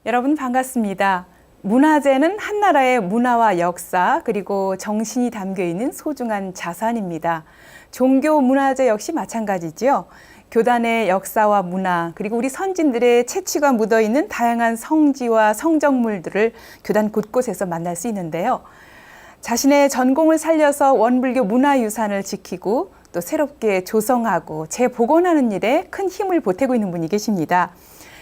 여러분 반갑습니다. 문화재는 한 나라의 문화와 역사 그리고 정신이 담겨 있는 소중한 자산입니다. 종교 문화재 역시 마찬가지지요. 교단의 역사와 문화 그리고 우리 선진들의 채취가 묻어 있는 다양한 성지와 성정물들을 교단 곳곳에서 만날 수 있는데요. 자신의 전공을 살려서 원불교 문화유산을 지키고 또 새롭게 조성하고 재복원하는 일에 큰 힘을 보태고 있는 분이 계십니다.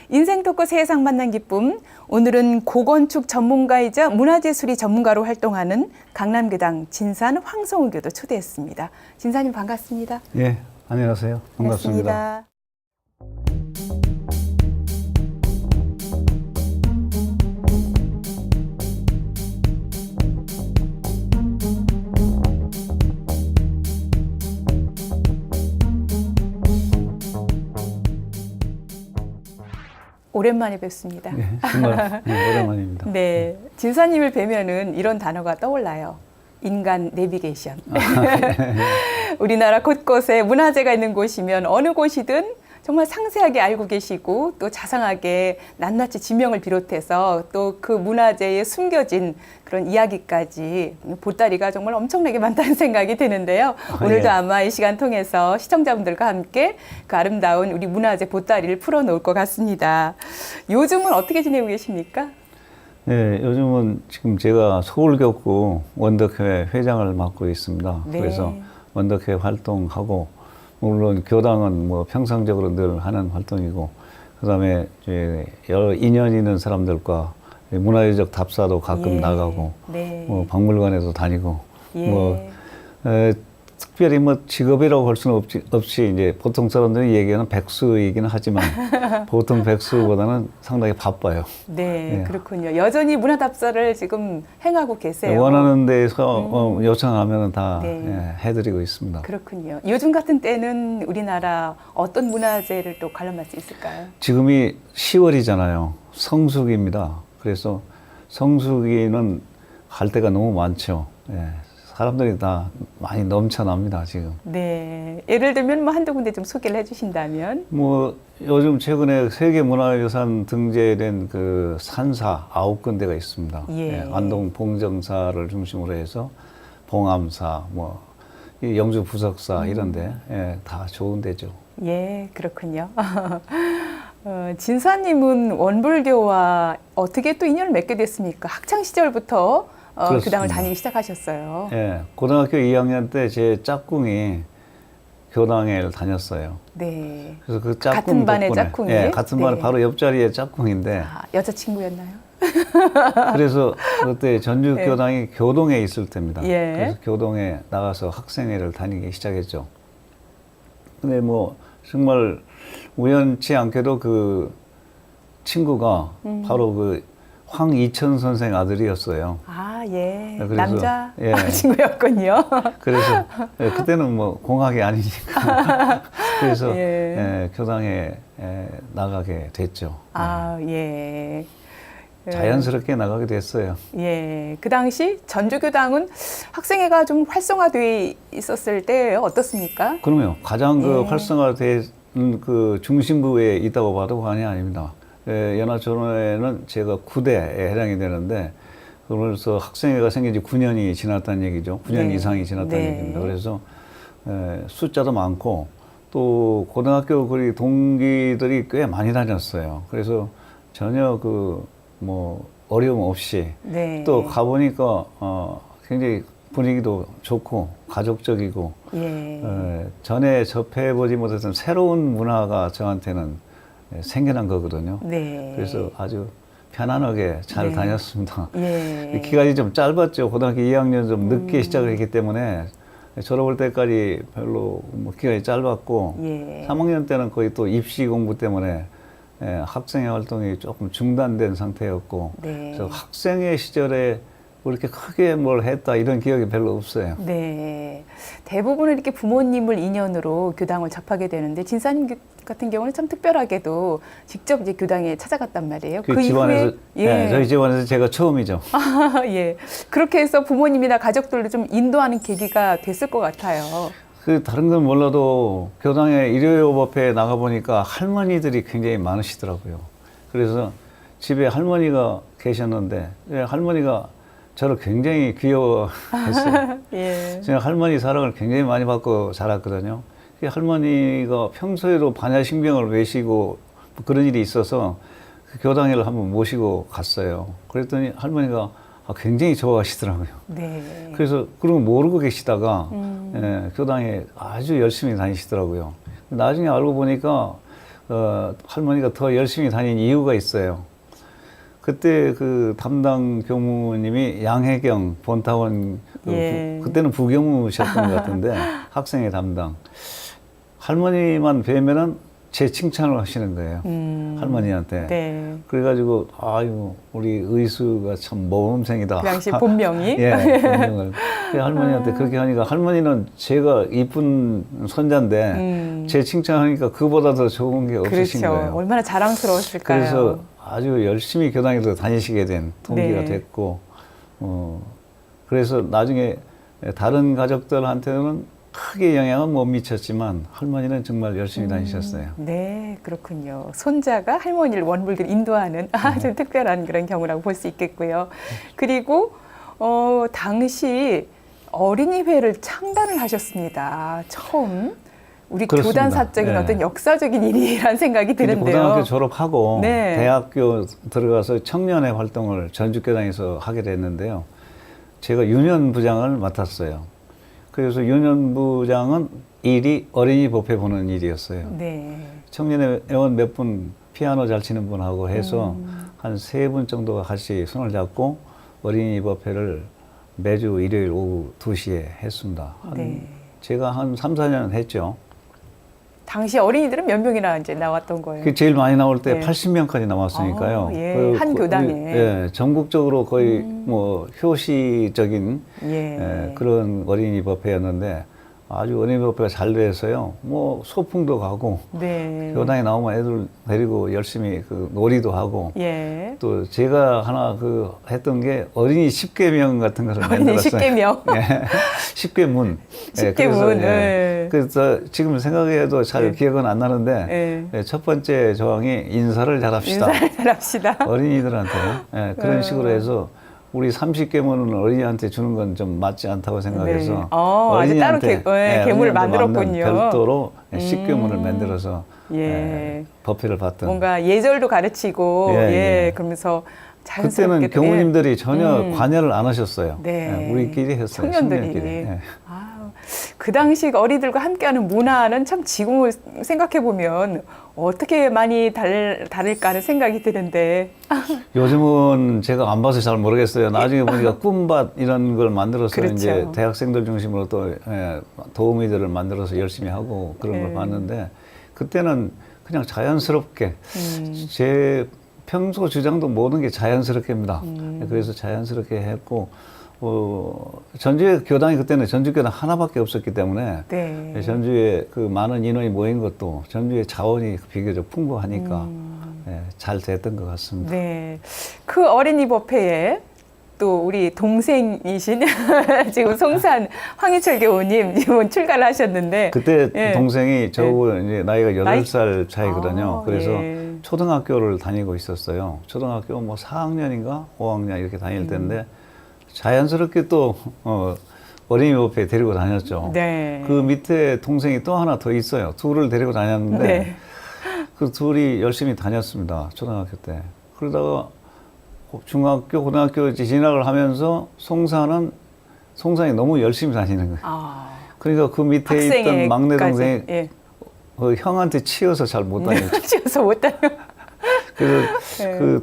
인생 토크 세상 만난 기쁨. 오늘은 고건축 전문가이자 문화재 수리 전문가로 활동하는 강남교당 진산 황성우 교도 초대했습니다. 진사님 반갑습니다. 예, 안녕하세요. 반갑습니다. 반갑습니다. 오랜만에 뵙습니다. 예, 정말 오랜만입니다. 네, 진사님을 뵈면은 이런 단어가 떠올라요. 인간 내비게이션. 우리나라 곳곳에 문화재가 있는 곳이면 어느 곳이든 정말 상세하게 알고 계시고 또 자상하게 낱낱이 지명을 비롯해서 또 그 문화재에 숨겨진 그런 이야기까지 보따리가 정말 엄청나게 많다는 생각이 드는데요. 오늘도 예. 아마 이 시간 통해서 시청자분들과 함께 그 아름다운 우리 문화재 보따리를 풀어놓을 것 같습니다. 요즘은 어떻게 지내고 계십니까? 예, 요즘은 지금 제가 서울교구 원덕회 회장을 맡고 있습니다. 네. 그래서 원덕회 활동하고, 물론 교당은 뭐 평상적으로 늘 하는 활동이고, 그 다음에 여러 인연 있는 사람들과 문화유적 답사도 가끔 예. 나가고, 네. 뭐 박물관에도 다니고, 예. 뭐 특별히 뭐 직업이라고 할 수는 없이 이제 보통 사람들이 얘기하는 백수이기는 하지만 보통 백수보다는 상당히 바빠요. 네, 예. 그렇군요. 여전히 문화답사를 지금 행하고 계세요. 원하는 데서 요청하면 다 네. 예, 해드리고 있습니다. 그렇군요. 요즘 같은 때는 우리나라 어떤 문화재를 또 관람할 수 있을까요? 지금이 10월이잖아요. 성수기입니다. 그래서 성수기는 갈 데가 너무 많죠. 예. 사람들이 다 많이 넘쳐납니다, 지금. 네, 예를 들면 뭐 한두 군데 좀 소개를 해주신다면? 뭐 요즘 최근에 세계문화유산 등재된 그 산사 9군데가 있습니다. 예. 안동 봉정사를 중심으로 해서 봉암사, 뭐 이 영주 부석사 이런데 다 좋은 데죠. 예, 그렇군요. 진사님은 원불교와 어떻게 또 인연을 맺게 됐습니까? 학창 시절부터 그렇습니다. 교당을 다니기 시작하셨어요. 예, 고등학교 2학년 때 제 짝꿍이 교당에 다녔어요. 네. 그래서 그 짝꿍 같은 반의 덕분에, 짝꿍이? 예, 같은 반 네. 바로 옆자리에 짝꿍인데, 아, 여자친구였나요? 그래서 그때 전주교당이 교동에 있을 때입니다. 예. 그래서 교동에 나가서 학생회를 다니기 시작했죠. 근데 뭐 정말 우연치 않게도 그 친구가 바로 그 황이천 선생 아들이었어요. 아, 예. 그래서, 남자 예. 친구였군요. 그래서 그때는 뭐 공학이 아니니까 그래서 예. 교당에 나가게 됐죠. 아, 예. 자연스럽게 나가게 됐어요. 예. 그 당시 전주교당은 학생회가 좀 활성화돼 있었을 때 어떻습니까? 그러면 가장 그 예. 활성화된 그 중심부에 있다고 봐도 과언이 아닙니다. 연합전원회는 제가 9대에 해당이 되는데, 그래서 학생회가 생긴 지 9년이 지났다는 얘기죠. 9년 네. 이상이 지났다는 네. 얘기입니다. 그래서 숫자도 많고, 또 고등학교 그 동기들이 꽤 많이 다녔어요. 그래서 전혀 그 뭐 어려움 없이 네. 또 가보니까 굉장히 분위기도 좋고 가족적이고, 예. 전에 접해보지 못했던 새로운 문화가 저한테는 생겨난 거거든요. 네. 그래서 아주 편안하게 잘 네. 다녔습니다. 예. 기간이 좀 짧았죠. 고등학교 2학년 좀 늦게 시작을 했기 때문에 졸업할 때까지 별로 뭐 기간이 짧았고, 예. 3학년 때는 거의 또 입시 공부 때문에 학생회 활동이 조금 중단된 상태였고, 네. 그래서 학생회 시절에 뭐 이렇게 크게 뭘 했다 이런 기억이 별로 없어요. 네. 대부분은 이렇게 부모님을 인연으로 교당을 접하게 되는데 진사님 같은 경우는 참 특별하게도 직접 이제 교당에 찾아갔단 말이에요. 그 집안에서, 이후에 저희 집안에서 제가 처음이죠. 아, 예. 그렇게 해서 부모님이나 가족들을 좀 인도하는 계기가 됐을 것 같아요. 그 다른 건 몰라도 교당에 일요일법회에 나가보니까 할머니들이 굉장히 많으시더라고요. 그래서 집에 할머니가 계셨는데 할머니가 저를 굉장히 귀여워했어요. 예. 제가 할머니 사랑을 굉장히 많이 받고 자랐거든요. 할머니가 평소에도 반야신경을 외시고 그런 일이 있어서 그 교당회를 한번 모시고 갔어요. 그랬더니 할머니가 굉장히 좋아하시더라고요. 네. 그래서 그런 거 모르고 계시다가 교당에 아주 열심히 다니시더라고요. 나중에 알고 보니까 할머니가 더 열심히 다닌 이유가 있어요. 그때 그 담당 교무님이 양혜경 본타원 예. 그때는 부교무셨던 것 같은데 학생회 담당 할머니만 뵈면은 제 칭찬을 하시는 거예요. 할머니한테. 네. 그래가지고 아유 우리 의수가 참 모범생이다. 그 당시 본명이. 예, 본명을. 할머니한테 그렇게 하니까 할머니는 제가 이쁜 손자인데 제 칭찬하니까 그보다 더 좋은 게 없으신 그렇죠. 거예요. 얼마나 자랑스러웠을까요. 그래서 아주 열심히 교당에도 다니시게 된 동기가 네. 됐고, 그래서 나중에 다른 가족들한테는 크게 영향은 못 미쳤지만 할머니는 정말 열심히 다니셨어요. 네, 그렇군요. 손자가 할머니를 원불들 인도하는 아주 특별한 그런 경우라고 볼 수 있겠고요. 그리고 당시 어린이회를 창단을 하셨습니다. 처음. 우리 그렇습니다. 교단 사적인 네. 어떤 역사적인 일이라는 생각이 근데 드는데요. 고등학교 졸업하고 네. 대학교 들어가서 청년회 활동을 전주교당에서 하게 됐는데요. 제가 유년부장을 맡았어요. 그래서 유년부장은 일이 어린이 법회 보는 일이었어요. 네. 청년회 회원 몇 분 피아노 잘 치는 분하고 해서 한 3분 정도가 같이 손을 잡고 어린이 법회를 매주 일요일 오후 2시에 했습니다. 네. 제가 한 3, 4년 했죠. 당시 어린이들은 몇 명이나 이제 나왔던 거예요? 그 제일 많이 나올 때 네. 80명까지 나왔으니까요. 예, 한 교당에. 예, 전국적으로 거의 뭐 효시적인 예. 그런 어린이 법회였는데 아주 어린이 법회가 잘 돼서요. 뭐 소풍도 가고 네. 교당에 나오면 애들 데리고 열심히 그 놀이도 하고 예. 또 제가 하나 그 했던 게 어린이 10계명 같은 거를 어린이 만들었어요. 10계명. 예. 10계문. 10계문. 예. 그래서 지금 생각해도 잘 기억은 안 나는데 예. 첫 번째 조항이 인사를 잘합시다. 인사를 잘합시다. 어린이들한테 그런 식으로 해서 우리 30계문은 어린이한테 주는 건 좀 맞지 않다고 생각해서 네. 아주 따로 계문을 만들었군요. 별도로 10계문을 만들어서 예. 법회를 받던. 뭔가 예절도 가르치고 예, 예, 예. 그러면서 그때는 자연스럽게 교무님들이 전혀 관여를 안 하셨어요. 네. 우리끼리 했어요. 청년들이. 그 당시 어린이들과 함께하는 문화는 참 지금을 생각해 보면 어떻게 많이 다를까 하는 생각이 드는데. 요즘은 제가 안 봐서 잘 모르겠어요. 나중에 보니까 꿈밭 이런 걸 만들어서 그렇죠. 이제 대학생들 중심으로 또 도우미들을 만들어서 열심히 하고 그런 걸 봤는데 그때는 그냥 자연스럽게 제 평소 주장도 모든 게 자연스럽게입니다. 그래서 자연스럽게 했고 전주에 교당이 그때는 전주교당 하나밖에 없었기 때문에 네. 전주에 그 많은 인원이 모인 것도 전주의 자원이 비교적 풍부하니까 잘 됐던 것 같습니다. 네. 그 어린이 법회에 또 우리 동생이신 지금 송산 황희철 교우님 지금 출가를 하셨는데 그때 예. 동생이 저하고 이제 나이가 8살 차이거든요. 그래서 예. 초등학교를 다니고 있었어요. 초등학교 뭐 4학년인가 5학년 이렇게 다닐 때인데 자연스럽게 또 어린이 법회에 데리고 다녔죠. 네. 그 밑에 동생이 또 하나 더 있어요. 둘을 데리고 다녔는데 네. 그 둘이 열심히 다녔습니다. 초등학교 때. 그러다가 중학교, 고등학교 진학을 하면서 송산이 너무 열심히 다니는 거예요. 그러니까 그 밑에 있던 막내 동생이 예. 형한테 치여서 잘 못 다녔죠. 치여서 못 다녀. 그래서 그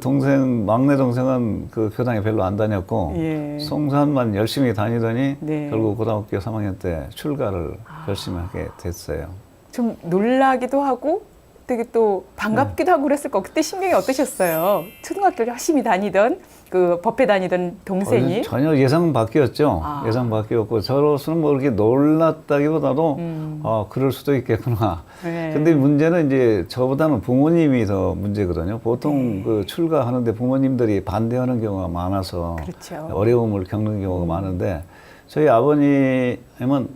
막내 동생은 그 교당에 별로 안 다녔고 예. 송산만 열심히 다니더니 네. 결국 고등학교 3학년 때 출가를 열심히 하게 됐어요. 좀 놀라기도 하고 되게 또 반갑기도 하고 그랬을 거. 그때 심경이 어떠셨어요? 초등학교를 열심히 다니던 그 법회 다니던 동생이 전혀 예상 밖이었죠. 예상 밖이었고 저로서는 뭐 그렇게 놀랐다기보다도 그럴 수도 있겠구나. 네. 근데 문제는 이제 저보다는 부모님이 더 문제거든요. 보통 그 출가하는데 부모님들이 반대하는 경우가 많아서 그렇죠. 어려움을 겪는 경우가 많은데 저희 아버님은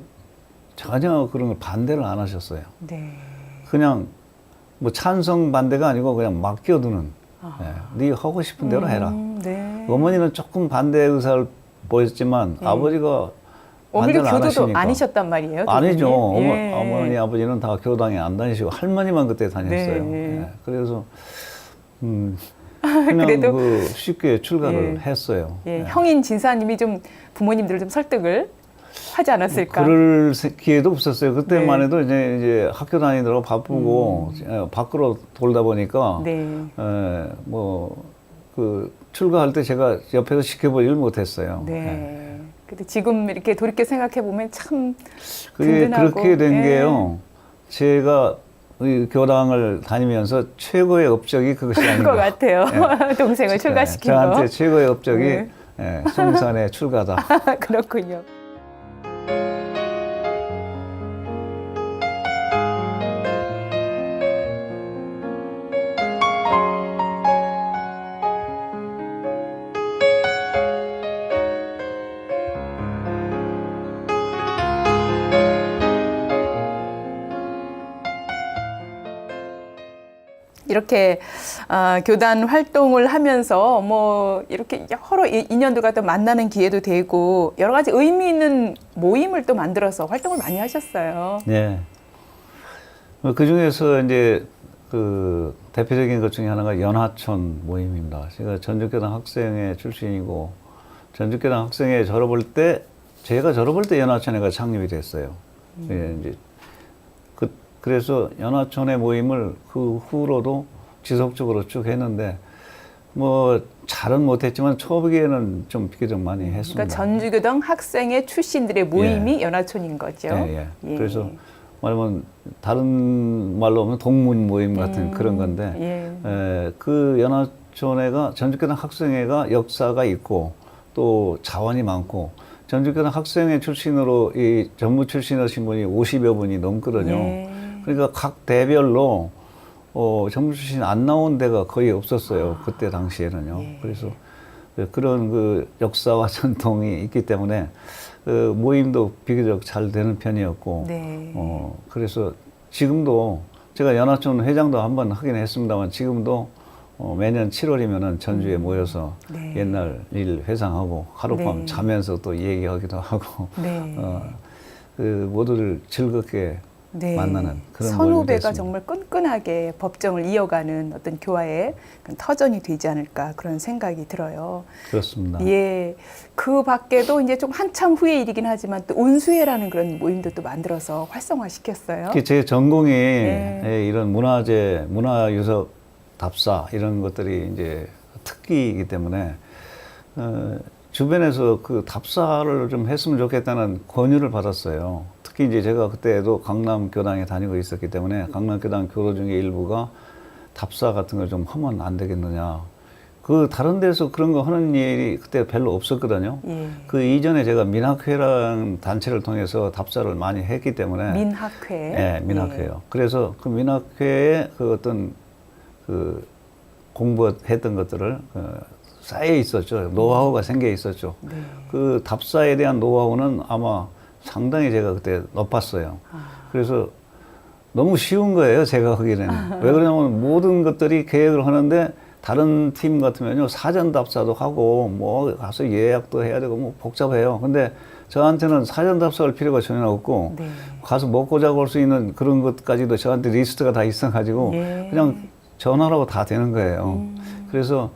전혀 그런 걸 반대를 안 하셨어요. 네. 그냥 뭐 찬성 반대가 아니고 그냥 맡겨두는 네 하고 싶은 대로 해라. 네. 어머니는 조금 반대 의사를 보였지만 아버지가 어머니가 반대를 안 교도도 하시니까. 아니셨단 말이에요? 아니죠. 교수님? 예. 어머니 아버지는 다 교당에 안 다니시고 할머니만 그때 다녔어요. 네. 예. 그래서 그냥 그래도- 그 쉽게 출가를 예. 했어요. 예, 예. 형인 진사님이 좀 부모님들을 좀 설득을 하지 않았을까? 그럴 기회도 없었어요. 그때만 네. 해도 이제 학교 다니느라고 바쁘고 밖으로 돌다 보니까 네. 그 출가할 때 제가 옆에서 지켜보지를 못했어요. 네. 예. 근데 지금 이렇게 돌이켜 생각해 보면 참 그게 든든하고, 그렇게 된 예. 게요. 제가 이 교당을 다니면서 최고의 업적이 그것이 그럴 아닌가. 것 같아요. 예. 동생을 출가시킨 저한테 거. 최고의 업적이 네. 송산의 출가다. 그렇군요. 이렇게 교단 활동을 하면서 뭐 이렇게 여러 인연들과 또 만나는 기회도 되고 여러 가지 의미 있는 모임을 또 만들어서 활동을 많이 하셨어요. 네. 그 중에서 이제 그 대표적인 것 중에 하나가 연하촌 모임입니다. 제가 전주교당 학생회 출신이고 전주교당 학생회 졸업할 때 제가 졸업할 때 연하촌회가 창립이 됐어요. 예, 이제 그래서 연하촌회 모임을 그 후로도 지속적으로 쭉 했는데 뭐 잘은 못했지만 초기에는 좀 비교적 많이 했습니다. 그러니까 전주교당 학생회 출신들의 모임이 연하촌인 거죠. 예. 예. 그래서 말하면 다른 말로 하면 동문 모임 같은 그런 건데 그 연하촌회가 전주교당 학생회가 역사가 있고 또 자원이 많고 전주교당 학생회 출신으로 이 전무 출신하신 분이 50여 분이 넘거든요. 예. 그러니까 각 대별로 전무 출신 안 나온 데가 거의 없었어요. 그때 당시에는요. 예. 그래서 그런 그 역사와 전통이 있기 때문에 그 모임도 비교적 잘 되는 편이었고, 네. 그래서 지금도 제가 연하촌 회장도 한번 하긴 했습니다만 지금도 매년 7월이면은 전주에 모여서 네. 옛날 일 회상하고 하룻밤 네. 자면서 또 얘기하기도 하고, 네. 그 모두를 즐겁게 네. 만나는 그런 모임이 선후배가 됐습니다. 정말 끈끈하게 법정을 이어가는 어떤 교화의 그런 터전이 되지 않을까 그런 생각이 들어요. 그렇습니다. 예, 그 밖에도 이제 좀 한참 후의 일이긴 하지만 또 온수회라는 그런 모임도 또 만들어서 활성화시켰어요. 특히 제 전공이 네. 이런 문화재, 문화유적 답사 이런 것들이 이제 특기이기 때문에 주변에서 그 답사를 좀 했으면 좋겠다는 권유를 받았어요. 특히 이제 제가 그때도 강남 교당에 다니고 있었기 때문에 강남 교당 교도 중에 일부가 답사 같은 걸 좀 하면 안 되겠느냐. 그 다른 데서 그런 거 하는 일이 그때 별로 없었거든요. 예. 그 이전에 제가 민학회라는 단체를 통해서 답사를 많이 했기 때문에 민학회. 네, 민학회요. 그래서 그 민학회에 그 어떤 그 공부했던 것들을 쌓여 있었죠. 노하우가 생겨 있었죠. 네. 그 답사에 대한 노하우는 아마 상당히 제가 그때 높았어요. 그래서 너무 쉬운 거예요, 제가 하기에는. 왜 그러냐면 모든 것들이 계획을 하는데 다른 팀 같으면요, 사전 답사도 하고 뭐 가서 예약도 해야 되고 뭐 복잡해요. 근데 저한테는 사전 답사할 필요가 전혀 없고 네. 가서 먹고 자고 올 수 있는 그런 것까지도 저한테 리스트가 다 있어가지고 예. 그냥 전화로 다 되는 거예요. 그래서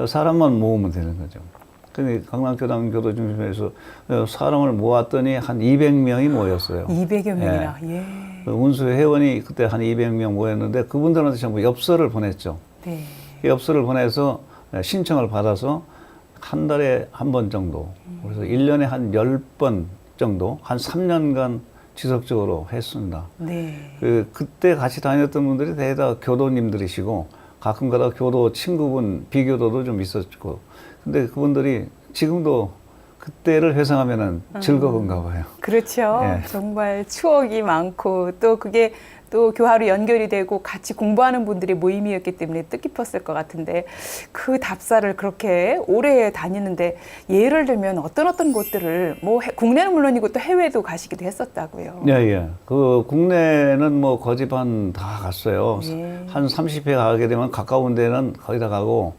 사람만 모으면 되는 거죠. 근데 강남교당 교도 중심에서 사람을 모았더니 한 200명이 모였어요. 200여 명이나. 예. 운수 회원이 그때 한 200명 모였는데 그분들한테 전부 엽서를 보냈죠. 네. 엽서를 보내서 신청을 받아서 한 달에 한 번 정도, 그래서 1년에 한 10번 정도, 한 3년간 지속적으로 했습니다. 네. 그때 같이 다녔던 분들이 대다 교도님들이시고 가끔 가다 교도 친구분, 비교도도 좀 있었고, 근데 그분들이 지금도 그때를 회상하면은 즐거운가 봐요. 그렇죠. 예. 정말 추억이 많고 또 그게 또 교화로 연결이 되고 같이 공부하는 분들의 모임이었기 때문에 뜻깊었을 것 같은데 그 답사를 그렇게 오래 다니는데 예를 들면 어떤 곳들을 뭐 국내는 물론이고 또 해외도 가시기도 했었다고요. 예, 예. 그 국내는 뭐 거의 반 다 갔어요. 예. 한 30회 가게 되면 가까운 데는 거의 다 가고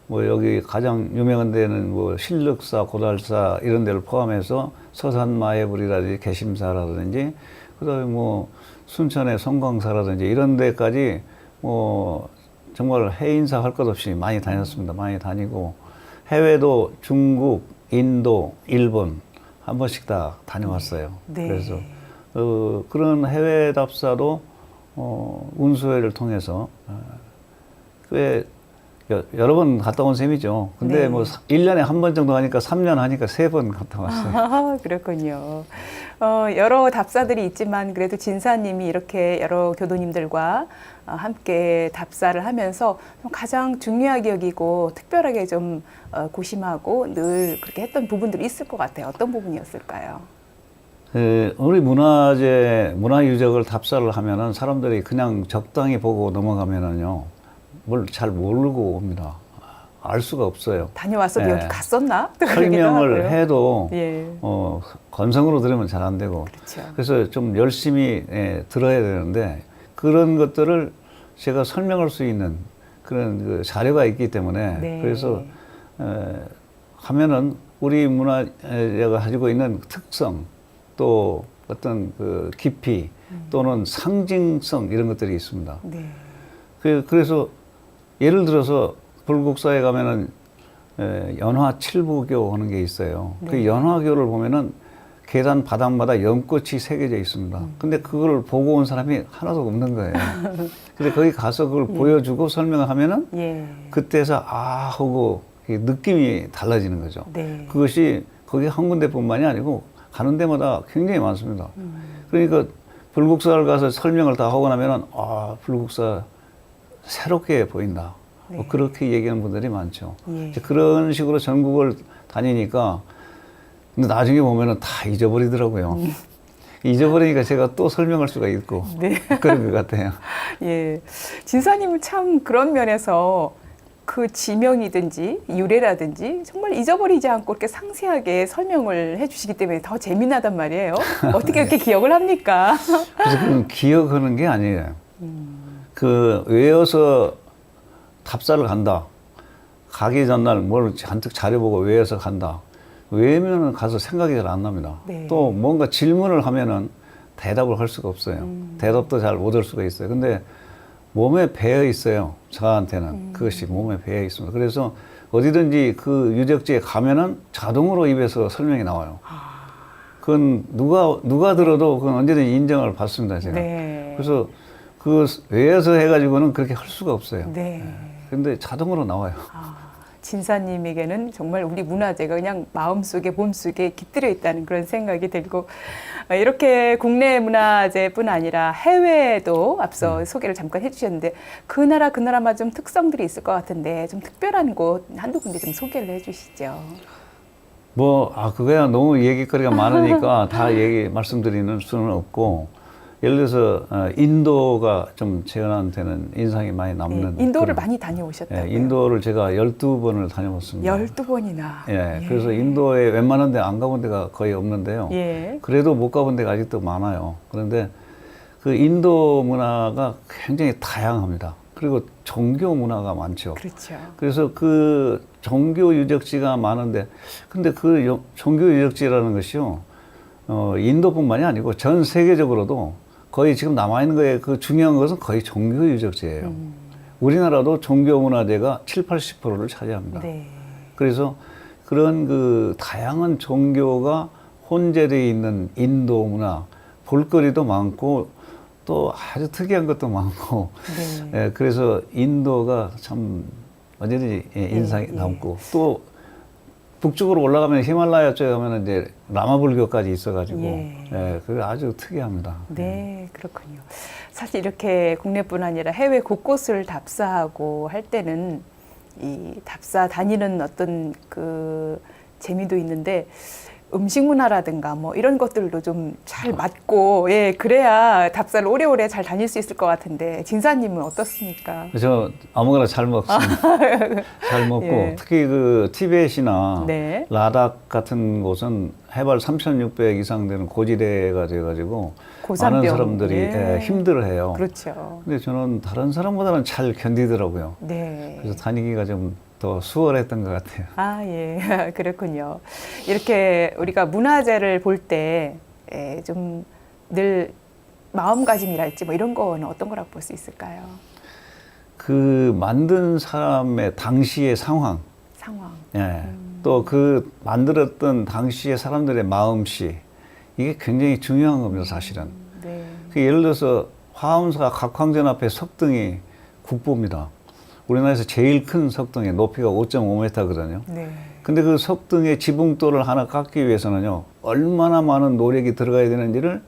뭐 여기 가장 유명한 데는 뭐 신륵사, 고달사 이런 데를 포함해서 서산마애불이라든지 개심사라든지 그다음에 뭐 순천의 성광사라든지 이런 데까지 뭐 정말 해인사 할 것 없이 많이 다녔습니다. 많이 다니고 해외도 중국, 인도, 일본 한 번씩 다 다녀왔어요. 네. 그래서 그런 해외 답사도 운수회를 통해서 꽤 여러 번 갔다 온 셈이죠. 근데 네. 뭐 1년에 한 번 정도 하니까 3년 하니까 3번 갔다 왔어요. 아, 그렇군요. 여러 답사들이 있지만 그래도 진사님이 이렇게 여러 교도님들과 함께 답사를 하면서 좀 가장 중요하게 여기고 특별하게 좀 고심하고 늘 그렇게 했던 부분들이 있을 것 같아요. 어떤 부분이었을까요? 우리 문화유적을 답사를 하면은 사람들이 그냥 적당히 보고 넘어가면은요, 뭘 잘 모르고 옵니다. 알 수가 없어요. 다녀왔어도 예. 여기 갔었나? 또 그러기도 설명을 하고요. 해도 예. 건성으로 들으면 잘 안 되고 그렇죠. 그래서 좀 열심히 들어야 되는데 그런 것들을 제가 설명할 수 있는 그런 그 자료가 있기 때문에 네. 그래서 하면은 우리 문화가 가지고 있는 특성 또 어떤 그 깊이 또는 상징성 이런 것들이 있습니다. 네. 그래서 예를 들어서 불국사에 가면은 연화 칠부교 하는 게 있어요. 네. 그 연화교를 보면은 계단 바닥마다 연꽃이 새겨져 있습니다. 근데 그걸 보고 온 사람이 하나도 없는 거예요. 근데 거기 가서 그걸 보여주고 설명을 하면은 예. 그때서 아 하고 느낌이 달라지는 거죠. 네. 그것이 거기 한 군데뿐만이 아니고 가는 데마다 굉장히 많습니다. 그러니까 불국사를 가서 설명을 다 하고 나면은 아 불국사 새롭게 보인다. 네. 뭐 그렇게 얘기하는 분들이 많죠. 예. 이제 그런 식으로 전국을 다니니까 근데 나중에 보면은 다 잊어버리더라고요. 잊어버리니까 제가 또 설명할 수가 있고 네. 그런 것 같아요. 예. 진사님은 참 그런 면에서 그 지명이든지 유래라든지 정말 잊어버리지 않고 이렇게 상세하게 설명을 해주시기 때문에 더 재미나단 말이에요. 어떻게 이렇게 기억을 합니까? 그래서 그건 기억하는 게 아니에요. 그 외워서 답사를 간다. 가기 전날 뭘 잔뜩 자료 보고 외워서 간다. 외우면은 가서 생각이 잘 안 납니다. 네. 또 뭔가 질문을 하면은 대답을 할 수가 없어요. 대답도 잘 못 할 수가 있어요. 근데 몸에 배어 있어요. 저한테는 그것이 몸에 배어 있습니다. 그래서 어디든지 그 유적지에 가면은 자동으로 입에서 설명이 나와요. 그건 누가 들어도 그건 언제든지 인정을 받습니다. 제가. 네. 그래서 그 외워서 해가지고는 그렇게 할 수가 없어요. 네. 근데 자동으로 나와요. 진사님에게는 정말 우리 문화재가 그냥 마음속에 몸속에 깃들여 있다는 그런 생각이 들고 이렇게 국내 문화재뿐 아니라 해외도 앞서 소개를 잠깐 해주셨는데 그 나라마다 좀 특성들이 있을 것 같은데 좀 특별한 곳 한두 군데 좀 소개를 해주시죠. 그거야 너무 얘기거리가 많으니까 다 말씀드리는 수는 없고 예를 들어서 인도가 좀 저한테는 인상이 많이 남는. 인도를 많이 다녀오셨다고요? 인도를 제가 12번을 다녀왔습니다. 12번이나. 예, 그래서 인도에 웬만한 데 안 가본 데가 거의 없는데요. 예. 그래도 못 가본 데가 아직도 많아요. 그런데 그 인도 문화가 굉장히 다양합니다. 그리고 종교 문화가 많죠. 그렇죠. 그래서 그 종교 유적지가 많은데, 근데 그 종교 유적지라는 것이요, 인도뿐만이 아니고 전 세계적으로도 거의 지금 남아있는 거에 그 중요한 것은 거의 종교 유적지예요. 우리나라도 종교 문화재가 70~80%를 차지합니다. 네. 그래서 그런 그 다양한 종교가 혼재되어 있는 인도 문화, 볼거리도 많고 또 아주 특이한 것도 많고, 네. 그래서 인도가 참 언제든지 인상이 남고 또 북쪽으로 올라가면 히말라야 쪽에 가면 이제 라마불교까지 있어가지고, 그게 아주 특이합니다. 네, 그렇군요. 사실 이렇게 국내뿐 아니라 해외 곳곳을 답사하고 할 때는 이 답사 다니는 어떤 그 재미도 있는데 음식 문화라든가 뭐 이런 것들도 좀 잘 맞고 예 그래야 답사를 오래오래 잘 다닐 수 있을 것 같은데 진사님은 어떻습니까? 저 아무거나 잘 먹습니다. 잘 먹고 예. 특히 그 티벳이나 네. 라닥 같은 곳은 해발 3,600 이상 되는 고지대가 돼가지고 고산병. 많은 사람들이 예. 힘들어해요. 그렇죠. 근데 저는 다른 사람보다는 잘 견디더라고요. 네. 그래서 다니기가 좀 더 수월했던 것 같아요. 아, 예. 그렇군요. 이렇게 우리가 문화재를 볼 때 좀 늘 마음가짐이랄지 뭐 이런 거는 어떤 거라고 볼 수 있을까요? 그 만든 사람의 당시의 상황, 상황. 예. 또 그 만들었던 당시의 사람들의 마음씨, 이게 굉장히 중요한 겁니다, 사실은. 네. 그 예를 들어서 화엄사 각황전 앞에 석등이 국보입니다. 우리나라에서 제일 큰 석등의 높이가 5.5m거든요. 네. 근데 그 석등의 지붕돌을 하나 깎기 위해서는요, 얼마나 많은 노력이 들어가야 되는지를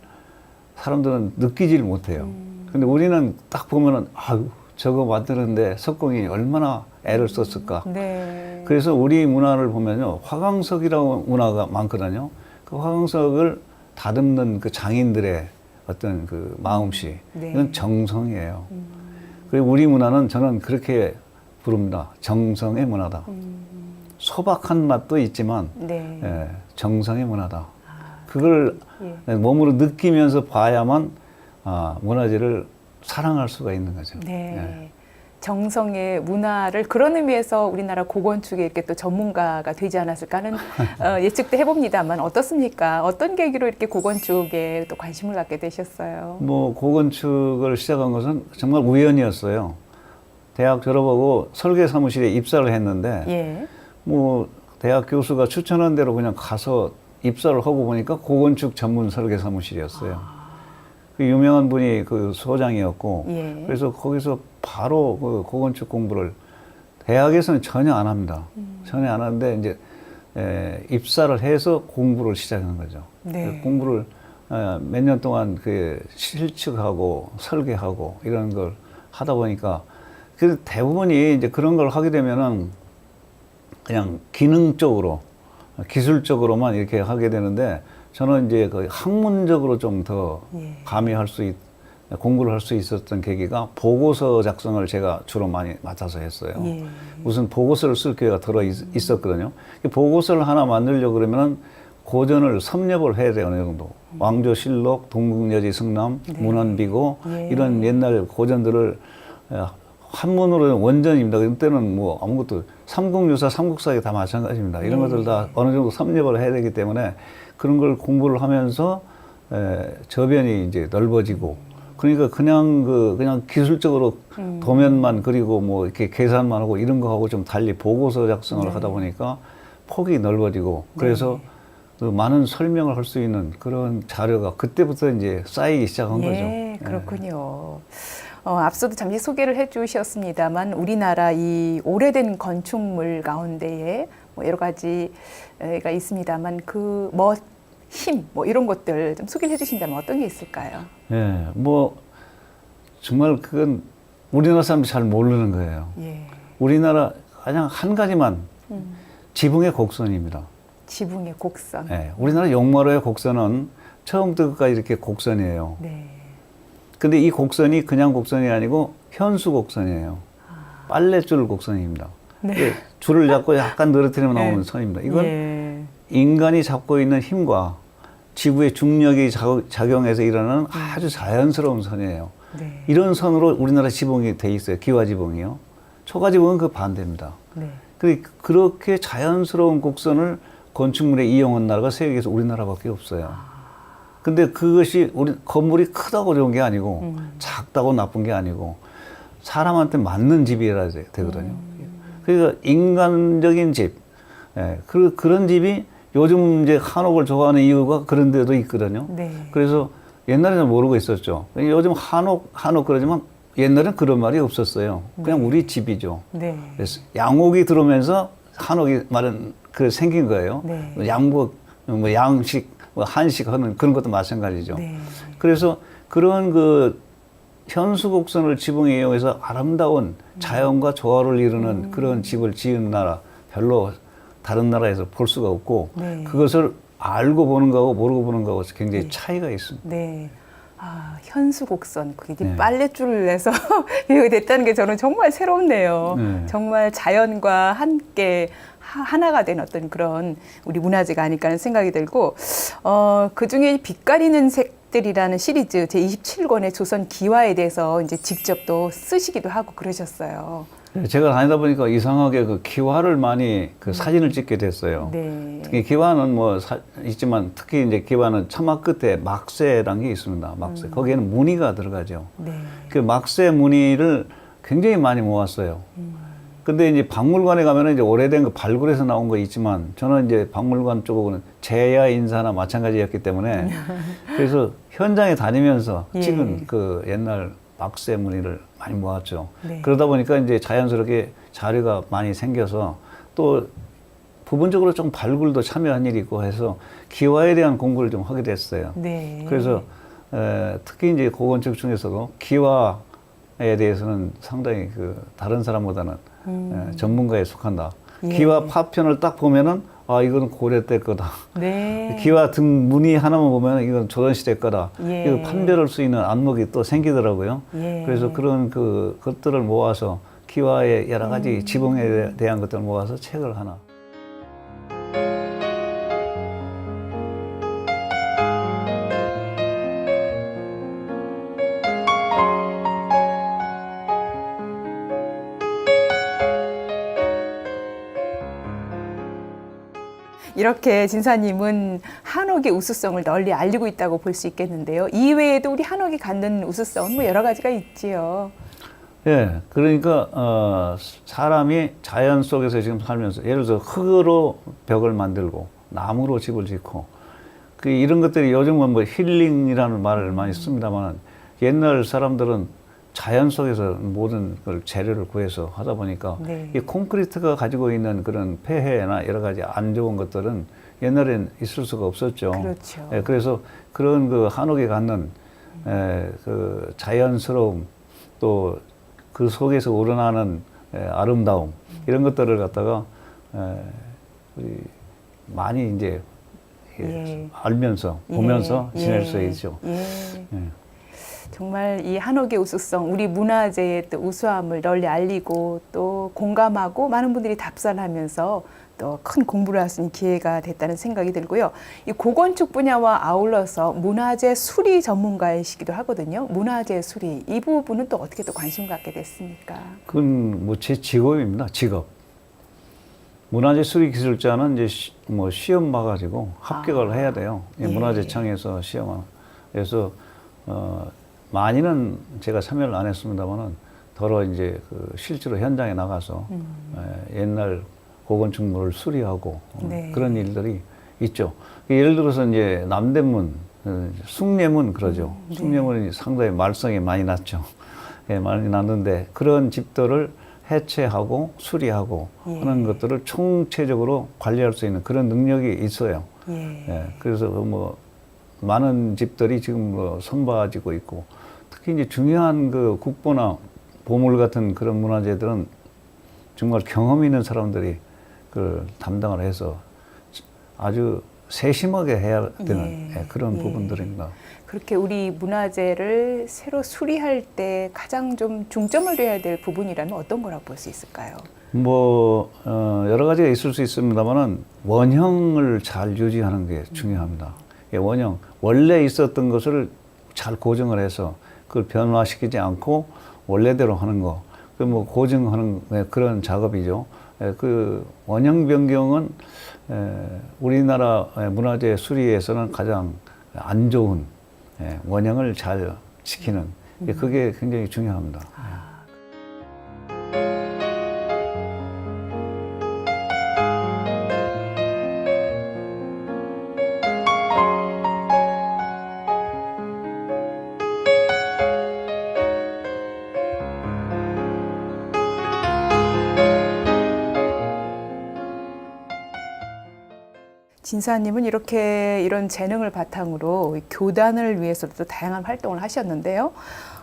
사람들은 느끼질 못해요. 근데 우리는 딱 보면은, 아유, 저거 만드는데 석공이 얼마나 애를 썼을까. 네. 그래서 우리 문화를 보면요, 화강석이라고 문화가 많거든요. 그 화강석을 다듬는 그 장인들의 어떤 그 마음씨, 네. 이건 정성이에요. 그리고 우리 문화는 저는 그렇게 부릅니다. 정성의 문화다. 소박한 맛도 있지만 네. 예, 정성의 문화다. 그걸 예. 몸으로 느끼면서 봐야만 문화재를 사랑할 수가 있는 거죠. 네. 예. 정성의 문화를 그런 의미에서 우리나라 고건축에 이렇게 또 전문가가 되지 않았을까 하는 예측도 해봅니다만 어떻습니까? 어떤 계기로 이렇게 고건축에 또 관심을 갖게 되셨어요? 뭐 고건축을 시작한 것은 정말 우연이었어요. 대학 졸업하고 설계 사무실에 입사를 했는데 예. 뭐 대학 교수가 추천한 대로 그냥 가서 입사를 하고 보니까 고건축 전문 설계 사무실이었어요. 그 유명한 분이 그 소장이었고, 예. 그래서 거기서 바로 그 고건축 공부를 대학에서는 전혀 안 합니다. 전혀 안 하는데 이제 입사를 해서 공부를 시작한 거죠. 네. 그 공부를 몇 년 동안 그 실측하고 설계하고 이런 걸 하다 보니까 그 대부분이 이제 그런 걸 하게 되면은 그냥 기능적으로 기술적으로만 이렇게 하게 되는데 저는 이제 그 학문적으로 좀 더 예. 가미할 수 공부를 할 수 있었던 계기가 보고서 작성을 제가 주로 많이 맡아서 했어요. 예. 무슨 보고서를 쓸 기회가 들어 있었거든요. 보고서를 하나 만들려고 그러면은 고전을 섭렵을 해야 돼요, 어느 정도. 왕조실록, 동국여지 승남, 네. 문헌비고 예. 이런 옛날 고전들을 한문으로 원전입니다. 그때는 뭐 아무것도 삼국유사, 삼국사기 다 마찬가지입니다. 이런 것들 다 어느 정도 섭렵을 해야 되기 때문에 그런 걸 공부를 하면서 저변이 이제 넓어지고 그러니까 그냥 기술적으로 도면만 그리고 뭐 이렇게 계산만 하고 이런 거 하고 좀 달리 보고서 작성을 하다 보니까 폭이 넓어지고 그래서 그 많은 설명을 할 수 있는 그런 자료가 그때부터 이제 쌓이기 시작한 거죠. 예, 그렇군요. 앞서도 잠시 소개를 해주셨습니다만 우리나라 이 오래된 건축물 가운데에 뭐 여러 가지가 있습니다만 그 힘, 뭐 이런 것들 좀 소개를 해주신다면 어떤 게 있을까요? 예, 뭐 정말 그건 우리나라 사람들이 잘 모르는 거예요. 예. 우리나라 그냥 한 가지만 지붕의 곡선입니다. 지붕의 곡선. 예, 우리나라 용마루의 곡선은 처음부터 끝까지 이렇게 곡선이에요. 네. 근데 이 곡선이 그냥 곡선이 아니고 현수 곡선이에요. 빨래줄 곡선입니다. 네. 줄을 잡고 약간 늘어뜨리면 네. 나오는 선입니다. 이건 예. 인간이 잡고 있는 힘과 지구의 중력이 작용해서 일어나는 아주 자연스러운 선이에요. 네. 이런 선으로 우리나라 지붕이 돼 있어요. 기와지붕이요. 초가지붕은 그 반대입니다. 네. 그렇게 자연스러운 곡선을 건축물에 이용한 나라가 세계에서 우리나라밖에 없어요. 근데 그것이 우리 건물이 크다고 좋은 게 아니고 작다고 나쁜 게 아니고 사람한테 맞는 집이라 되거든요. 그러니까 인간적인 집, 그런 집이 요즘 이제 한옥을 좋아하는 이유가 그런 데도 있거든요. 네. 그래서 옛날에는 모르고 있었죠. 요즘 한옥 그러지만 옛날엔 그런 말이 없었어요. 그냥 우리 집이죠. 네. 그래서 양옥이 들어오면서 한옥이 말은 생긴 거예요. 네. 양복, 뭐 양식, 뭐 한식 하는 그런 것도 마찬가지죠. 네. 그래서 그런 그 현수곡선을 지붕에 이용해서 아름다운 자연과 조화를 이루는 그런 집을 지은 나라 별로 다른 나라에서 볼 수가 없고 네. 그것을 알고 보는 거하고 모르고 보는 거하고 굉장히 차이가 있습니다. 네. 아, 현수곡선, 그게 네. 빨랫줄을 내서 이렇게 됐다는 게 저는 정말 새롭네요. 네. 정말 자연과 함께 하나가 된 어떤 그런 우리 문화재가 아닐까 하는 생각이 들고, 그 중에 빛 가리는 색들이라는 시리즈 제27권의 조선 기와에 대해서 이제 직접 또 쓰시기도 하고 그러셨어요. 제가 다니다 보니까 이상하게 그 기와를 많이 그 사진을 찍게 됐어요. 네. 특히 기와는 뭐 있지만 특히 이제 기와는 처마 끝에 막새라는 게 있습니다. 막새. 거기에는 무늬가 들어가죠. 네. 그 막새 무늬를 굉장히 많이 모았어요. 근데 이제 박물관에 가면은 이제 오래된 거 발굴해서 나온 거 있지만 저는 이제 박물관 쪽으로는 제야 인사나 마찬가지였기 때문에 그래서 현장에 다니면서 예. 찍은 그 옛날 막새 무늬를 많이 모았죠. 네. 그러다 보니까 이제 자연스럽게 자료가 많이 생겨서 또 부분적으로 좀 발굴도 참여한 일이 있고 해서 기와에 대한 공부를 좀 하게 됐어요. 네. 그래서 특히 이제 고건축 중에서도 기와에 대해서는 상당히 그 다른 사람보다는 전문가에 속한다. 예. 기와 파편을 딱 보면은 아 이거는 고려 때 거다. 네. 기와 등 무늬 하나만 보면 이건 조선시대 거다. 예. 이거 판별할 수 있는 안목이 또 생기더라고요. 예. 그래서 그런 그 것들을 모아서 기와의 여러 가지 지붕에 대한 것들을 모아서 책을 하나. 이렇게 진사님은 한옥의 우수성을 널리 알리고 있다고 볼 수 있겠는데요. 이외에도 우리 한옥이 갖는 우수성은 뭐 여러 가지가 있지요. 예, 그러니까 사람이 자연 속에서 지금 살면서 예를 들어서 흙으로 벽을 만들고 나무로 집을 짓고 그 이런 것들이 요즘은 뭐 힐링이라는 말을 많이 씁니다만 옛날 사람들은 자연 속에서 모든 걸 재료를 구해서 하다 보니까 네. 이 콘크리트가 가지고 있는 그런 폐해나 여러 가지 안 좋은 것들은 옛날엔 있을 수가 없었죠. 그렇죠. 예, 그래서 그런 그 한옥에 갖는 그 자연스러움 또 그 속에서 우러나는 아름다움 이런 것들을 갖다가 우리 많이 이제 예. 알면서 보면서 예. 지낼 예. 수 있죠. 예. 예. 정말 이 한옥의 우수성, 우리 문화재의 또 우수함을 널리 알리고 또 공감하고 많은 분들이 답사하면서 또 큰 공부를 할 수 있는 기회가 됐다는 생각이 들고요. 이 고건축 분야와 아울러서 문화재 수리 전문가이시기도 하거든요. 문화재 수리 이 부분은 또 어떻게 또 관심 갖게 됐습니까? 그건 뭐 제 직업입니다. 직업. 문화재 수리 기술자는 이제 뭐 시험 봐가지고 합격을 해야 돼요. 예. 문화재청에서 시험하는. 그래서 많이는 제가 참여를 안 했습니다만은 더러 이제 그 실제로 현장에 나가서 옛날 고건축물을 수리하고 네. 그런 일들이 있죠. 예를 들어서 이제 남대문, 숭례문 그러죠. 네. 숭례문이 상당히 말썽이 많이 났죠. 예, 많이 났는데 그런 집들을 해체하고 수리하고 예. 하는 것들을 총체적으로 관리할 수 있는 그런 능력이 있어요. 예. 예, 그래서 뭐 많은 집들이 지금 뭐 선봐지고 있고 특히 이제 중요한 그 국보나 보물 같은 그런 문화재들은 정말 경험 있는 사람들이 그 담당을 해서 아주 세심하게 해야 되는 예. 그런 예. 부분들입니다. 그렇게 우리 문화재를 새로 수리할 때 가장 좀 중점을 둬야 될 부분이라면 어떤 거라고 볼 수 있을까요? 뭐 여러 가지가 있을 수 있습니다만은 원형을 잘 유지하는 게 중요합니다. 예, 원형 원래 있었던 것을 잘 고정을 해서 그걸 변화시키지 않고 원래대로 하는 거, 그 뭐 고증하는 그런 작업이죠. 그 원형 변경은 우리나라 문화재 수리에서는 가장 안 좋은 원형을 잘 지키는 그게 굉장히 중요합니다. 진사님은 이렇게 이런 재능을 바탕으로 교단을 위해서도 또 다양한 활동을 하셨는데요.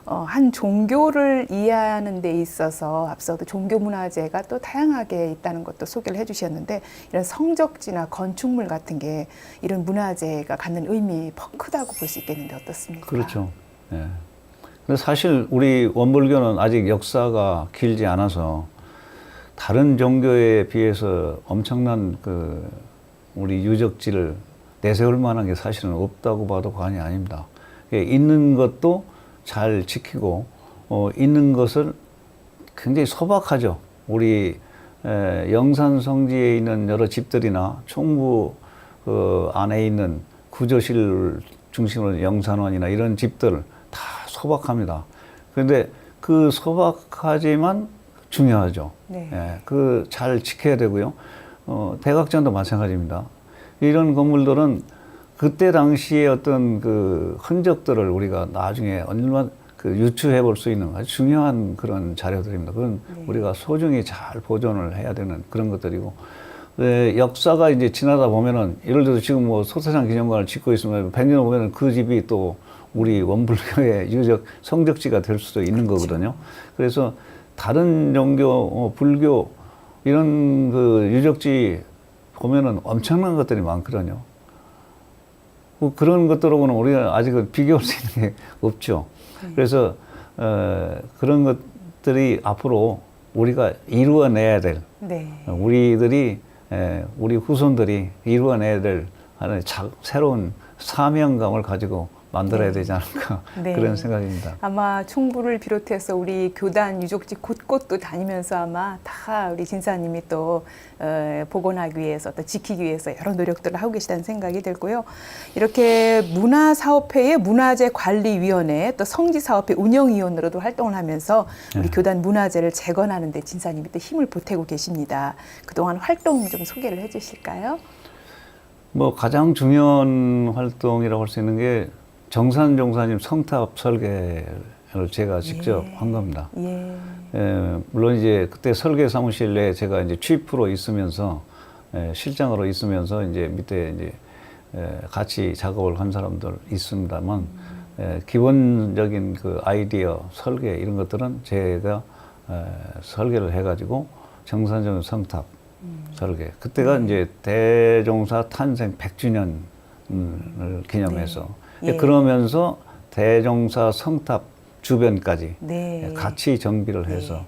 한 종교를 이해하는 데 있어서 앞서도 종교문화재가 또 다양하게 있다는 것도 소개를 해주셨는데 이런 성적지나 건축물 같은 게 이런 문화재가 갖는 의미 크다고 볼 수 있겠는데 어떻습니까? 그렇죠. 예. 근데 사실 우리 원불교는 아직 역사가 길지 않아서 다른 종교에 비해서 엄청난 우리 유적지를 내세울 만한 게 사실은 없다고 봐도 과언이 아닙니다. 있는 것도 잘 지키고 있는 것을 굉장히 소박하죠. 우리 영산 성지에 있는 여러 집들이나 총부 안에 있는 구조실 중심으로 영산원이나 이런 집들 다 소박합니다. 그런데 그 소박하지만 중요하죠. 네. 예, 그 잘 지켜야 되고요. 백악관도 마찬가지입니다. 이런 건물들은 그때 당시에 어떤 그 흔적들을 우리가 나중에 얼마 유추해 볼 수 있는 아주 중요한 그런 자료들입니다. 그건 네. 우리가 소중히 잘 보존을 해야 되는 그런 것들이고, 역사가 이제 지나다 보면은 예를 들어서 지금 뭐 소태산 기념관을 짓고 있으면 100년 후면은 그 집이 또 우리 원불교의 유적 성적지가 될 수도 있는 거거든요. 그래서 다른 종교, 불교 이런 그 유적지 보면은 엄청난 것들이 많거든요. 그런 것들하고는 우리가 아직은 비교할 수 있는 게 없죠. 그래서 그런 것들이 앞으로 우리가 이루어내야 될, 네. 우리 후손들이 이루어내야 될 하나의 새로운 사명감을 가지고 만들어야 되지 않을까 네. 그런 생각입니다. 아마 총부를 비롯해서 우리 교단 유적지 곳곳도 다니면서 아마 다 우리 진사님이 또 복원하기 위해서 또 지키기 위해서 여러 노력들을 하고 계시다는 생각이 들고요. 이렇게 문화사업회의 문화재관리위원회 또 성지사업회 운영위원으로도 활동을 하면서 우리 교단 문화재를 재건하는 데 진사님이 또 힘을 보태고 계십니다. 그동안 활동 좀 소개를 해 주실까요? 뭐 가장 중요한 활동이라고 할 수 있는 게 정산 종사님 성탑 설계를 제가 직접 한 겁니다. 물론 이제 그때 설계 사무실 내에 제가 이제 취프로 있으면서 실장으로 있으면서 이제 밑에 이제 같이 작업을 한 사람들 있습니다만 기본적인 그 아이디어 설계 이런 것들은 제가 설계를 해가지고 정산종 성탑 설계. 그때가 이제 대종사 탄생 100주년을 기념해서 그러면서 대종사 성탑 주변까지 같이 정비를 해서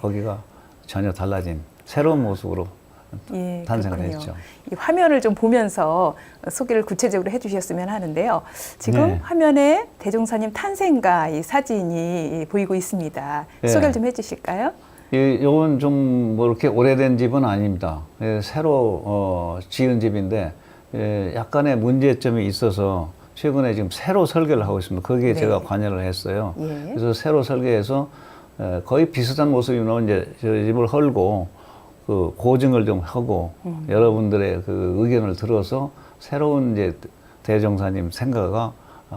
거기가 전혀 달라진 새로운 모습으로 탄생을 그렇군요. 했죠. 이 화면을 좀 보면서 소개를 구체적으로 해주셨으면 하는데요. 지금 화면에 대종사님 탄생가 이 사진이 보이고 있습니다. 소개를 좀 해주실까요? 요건 좀 뭐 이렇게 오래된 집은 아닙니다. 새로 지은 집인데 약간의 문제점이 있어서 최근에 지금 새로 설계를 하고 있습니다. 거기에 제가 관여를 했어요. 그래서 새로 설계해서 거의 비슷한 모습이 나온 이제 저 집을 헐고 그 고증을 좀 하고 여러분들의 그 의견을 들어서 새로운 이제 대종사님 생가가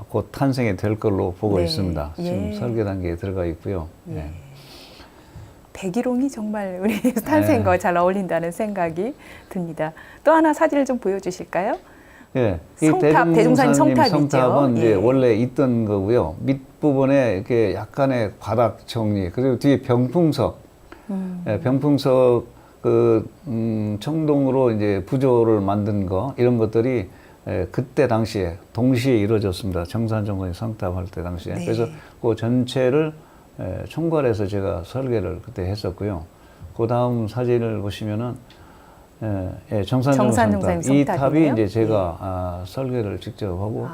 곧 탄생이 될 걸로 보고 있습니다. 지금 설계 단계에 들어가 있고요. 백일홍이 정말 우리 탄생과 잘 어울린다는 생각이 듭니다. 또 하나 사진을 좀 보여주실까요? 이 성탑, 대종사님 성탑이죠. 성탑은 이제 원래 있던 거고요. 밑부분에 이렇게 약간의 바닥 정리, 그리고 뒤에 병풍석, 병풍석 청동으로 이제 부조를 만든 거 이런 것들이 그때 당시에 동시에 이루어졌습니다. 정산정권이 성탑할 때 당시에. 그래서 그 전체를 총괄해서 제가 설계를 그때 했었고요. 그 다음 사진을 보시면은 정산정 성탑. 이 탑이 이제 제가 설계를 직접 하고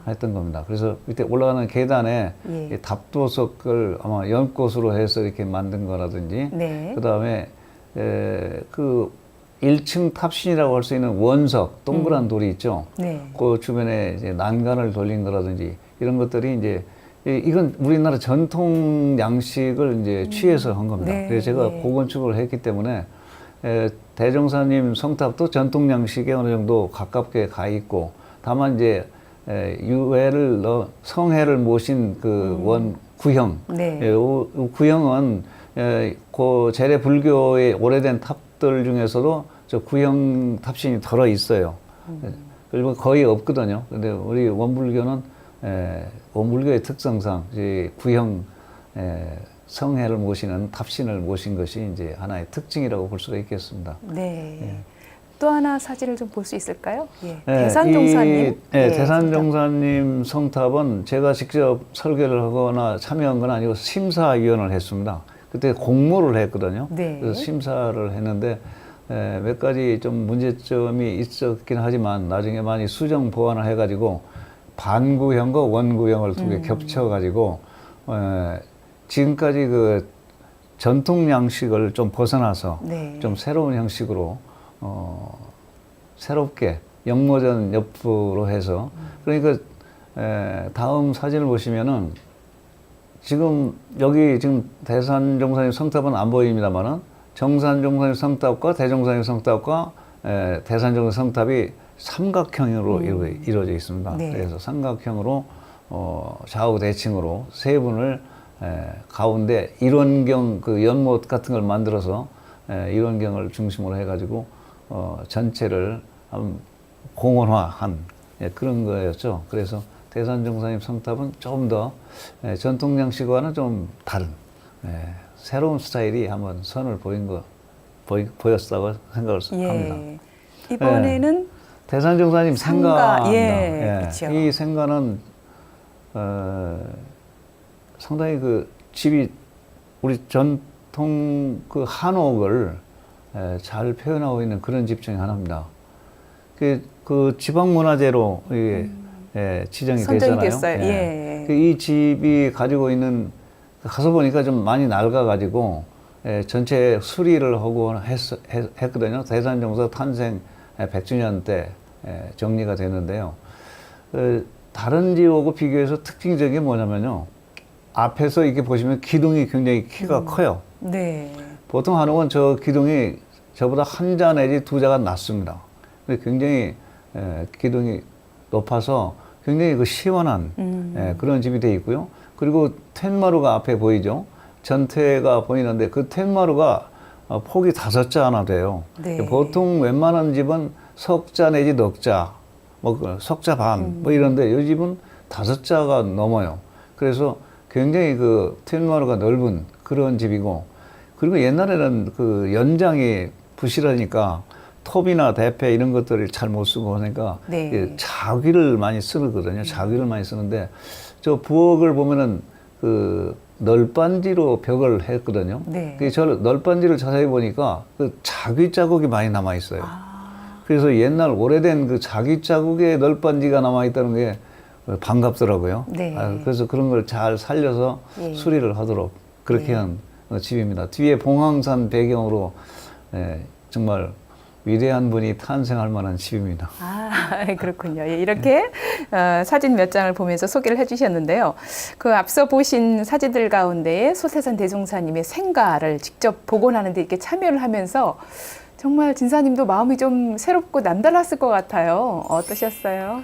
했던 겁니다. 그래서 밑에 올라가는 계단에 이 답도석을 아마 연꽃으로 해서 이렇게 만든 거라든지, 그 다음에 그 1층 탑신이라고 할 수 있는 원석, 동그란 돌이 있죠. 그 주변에 이제 난간을 돌린 거라든지 이런 것들이 이제 이건 우리나라 전통 양식을 이제 취해서 한 겁니다. 그래서 제가 고건축을 했기 때문에 대종사님 성탑도 전통 양식에 어느 정도 가깝게 가 있고, 다만 이제 유해를 성해를 모신 그 원 구형, 구형은 그 재래 불교의 오래된 탑들 중에서도 저 구형 탑신이 덜어 있어요. 그리고 거의 없거든요. 근데 우리 원불교는 원불교의 특성상 이제 구형 성해를 모시는 탑신을 모신 것이 이제 하나의 특징이라고 볼 수가 있겠습니다. 네. 예. 또 하나 사진을 좀 볼 수 있을까요? 예. 네, 대산종사님. 대산종사님 성탑은 제가 직접 설계를 하거나 참여한 건 아니고 심사위원을 했습니다. 그때 공모를 했거든요. 네. 그래서 심사를 했는데 몇 가지 좀 문제점이 있었긴 하지만 나중에 많이 수정 보완을 해가지고 반구형과 원구형을 두 개 겹쳐가지고 지금까지 그 전통 양식을 좀 벗어나서 네. 좀 새로운 형식으로 새롭게 영모전 옆으로 해서 그러니까 다음 사진을 보시면은 지금 여기 지금 대산종사님 성탑은 안 보입니다만은 정산종사님 성탑과 대종사님 성탑과 대산종사님 성탑이 삼각형으로 이루어져 있습니다. 네. 그래서 삼각형으로 좌우 대칭으로 세 분을 가운데 일원경 그 연못 같은 걸 만들어서 일원경을 중심으로 해가지고 전체를 공원화한 그런 거였죠. 그래서 대산종사님 성탑은 조금 더 전통 양식과는 좀 다른 새로운 스타일이 한번 선을 보였다고 생각을 합니다. 이번에는 대산종사님 생가입니다. 그렇죠. 이 생가는 상당히 그 집이 우리 전통 그 한옥을 잘 표현하고 있는 그런 집 중에 하나입니다. 그 지방문화재로 이게 지정이 선정이 됐잖아요. 됐어요. 이 집이 가지고 있는 가서 보니까 좀 많이 낡아가지고 전체 수리를 하고 했거든요. 대산종사 탄생 100주년 때 정리가 되는데요. 다른 집하고 비교해서 특징적인 게 뭐냐면요. 앞에서 이렇게 보시면 기둥이 굉장히 키가 커요. 네. 보통 한옥은 저 기둥이 저보다 한 자 내지 두 자가 낮습니다. 근데 굉장히 기둥이 높아서 굉장히 그 시원한 그런 집이 되어 있고요. 그리고 텐마루가 앞에 보이죠. 전태가 보이는데 그 텐마루가 폭이 5자 하나 돼요. 네. 보통 웬만한 집은 석자 내지 넉자, 뭐 석자 반, 뭐 이런데 이 집은 5자가 넘어요. 그래서 굉장히 그 텐마루가 넓은 그런 집이고, 그리고 옛날에는 그 연장이 부실하니까 톱이나 대패 이런 것들을 잘 못 쓰고 하니까 네. 자귀를 많이 쓰거든요. 자귀를 많이 쓰는데 저 부엌을 보면은 그 널빤지로 벽을 했거든요. 네. 저 널빤지를 자세히 보니까 그 자귀 자국이 많이 남아 있어요. 그래서 옛날 오래된 그 자귀 자국에 널빤지가 남아 있다는 게 반갑더라고요. 네. 그래서 그런 걸 잘 살려서 수리를 하도록 그렇게 한 집입니다. 뒤에 봉황산 배경으로 정말 위대한 분이 탄생할 만한 집입니다. 그렇군요. 이렇게 사진 몇 장을 보면서 소개를 해주셨는데요. 그 앞서 보신 사진들 가운데 소태산 대종사님의 생가를 직접 복원하는 데 이렇게 참여를 하면서 정말 진사님도 마음이 좀 새롭고 남달랐을 것 같아요. 어떠셨어요?